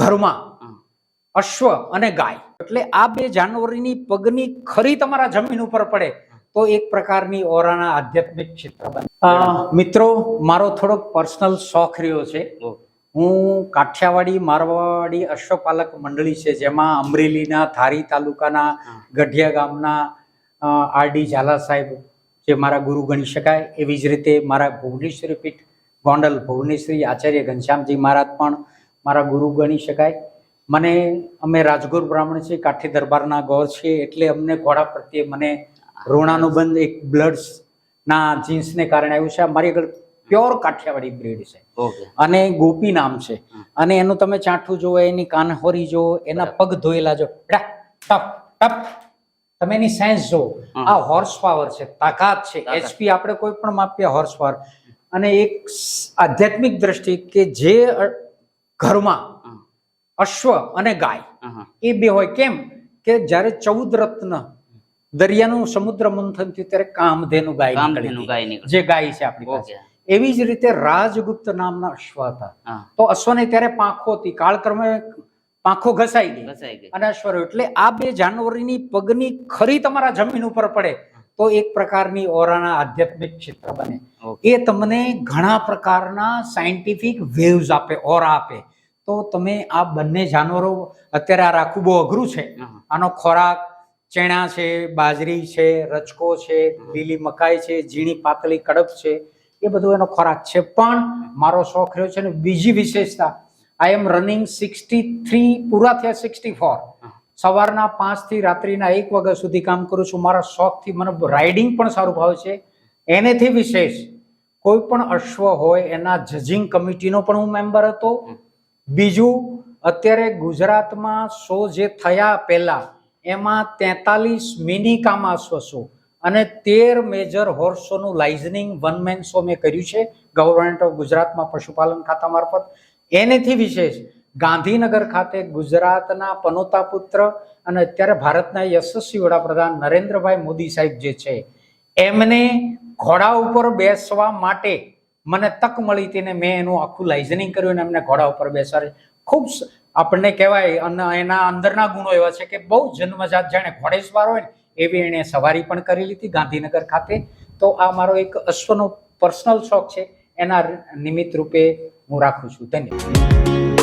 ઘરમાં અશ્વ અને ગાય, એટલે આ બે જાનવરોની પગની ખરી તમારા જમીન ઉપર પડે તો એક પ્રકારની ઓરાના આધ્યાત્મિક ક્ષેત્ર બને. મિત્રો, મારો થોડોક પર્સનલ શોખ રહ્યો છે. હું કાઠિયાવાડી મારવાડી અશ્વપાલક મંડળી છે, જેમાં અમરેલીના ધારી તાલુકાના ગઢિયા ગામના આરડી ઝાલા સાહેબ જે મારા ગુરુ ગણી શકાય, એવી જ રીતે મારા ભુવનેશ્વરી પીઠ ગોંડલ ભુવનેશ્વરી આચાર્ય ઘનશ્યામજી મહારાજ પણ મારા ગુરુ ગણી શકાય. અમે રાજગુરુ બ્રાહ્મણ છીએ, કાઠી દરબારના ગૌર છીએ, એટલે અમને ઘોડા પ્રત્યે મને ઋણાનુબંધ એક બ્લડ્સ ના જીન્સને કારણે આવ્યું છે. મારી આગળ પ્યોર કાઠિયાવાડી બ્રીડ છે અને ગોપી નામ છે. અને એનું તમે ચાંઠું જુઓ, એની કાનહોરી જુઓ, એના પગ ધોયેલા જો, ટપ ટપ, તમે એની સાયન્સ જુઓ. આ હોર્સ પાવર છે, તાકાત છે, એચપી આપણે કોઈ પણ માપીએ હોર્સ પાવર. અને એક આધ્યાત્મિક દ્રષ્ટિ કે જે ઘરમાં અશ્વ અને ગાય એ બે હોય, કેમ કે જ્યારે 14 રત્ન દરિયાનું સમુદ્ર મંથન થયું ત્યારે કામધેનુ ગાય નીકળી, જે ગાય છે આપણી પાસે. એવી જ રીતે રાજગુપ્ત નામના અશ્વ હતા. તો અશ્વને ત્યારે પાંખો હતી, કાળક્રમે પાંખો ઘસાઈ ગઈ અને અશ્વ રહ્યો. એટલે આ બે જાનવરોની પગની ખરી તમારા જમીન ઉપર પડે તો એક પ્રકારની ઓરાના આધ્યાત્મિક ક્ષેત્ર બને. એ તમને ઘણા પ્રકારના સાયન્ટિફિક વેવ્સ આપે, ઓરા આપે. તો તમે આ બંને જાનવરો, અત્યારે આ રાખવું બહુ અઘરું છે. આનો ખોરાક ચણા છે, બાજરી છે, રચકો છે, લીલી મકાઈ છે, ઝીણી પાતળી કડપ છે, એ બધું એનો ખોરાક છે. પણ મારો શોખ રહ્યો છે ને બીજી વિશેષતા, આઈ એમ રનિંગ 63 પૂરા થયા 64. સવારના 5 થી રાત્રિના 1 વાગ્યા સુધી કામ કરું છું. મારા શોખથી મને રાઇડિંગ પણ સારું ભાવે છે. એનેથી વિશેષ કોઈ પણ અશ્વ હોય એના જજિંગ કમિટીનો પણ હું મેમ્બર હતો. બીજું, અત્યારે ગુજરાતમાં શો જે થયા પહેલા એમાં 43 મિની કામા અશ્વ શો અને 13 મેજર હોર્સ શોનું લાઇઝનિંગ વન મેન શો મેં કર્યું છે ગવર્મેન્ટ ઓફ ગુજરાતમાં પશુપાલન ખાતા મારફત. એનેથી વિશેષ ગાંધીનગર ખાતે ગુજરાતના પનોતા પુત્ર અને અત્યારે ભારતના યશસ્વી વડાપ્રધાન નરેન્દ્રભાઈ મોદી સાહેબ જે છે, એમને ઘોડા ઉપર બેસવા માટે મને તક મળી હતી ને મેં એનું આખું લાઇઝનિંગ કર્યું અને એમને ઘોડા ઉપર બેસાડે. ખૂબ આપણને કહેવાય, અને એના અંદરના ગુણો એવા છે કે બહુ જન્મજાત જાણે ઘોડેસવાર હોય ને એવી એણે સવારી પણ કરી લીધી ગાંધીનગર ખાતે. તો આ મારો એક અશ્વનો પર્સનલ શોખ છે, એના નિમિત્ત રૂપે હું રાખું છું. ધન્યવાદ.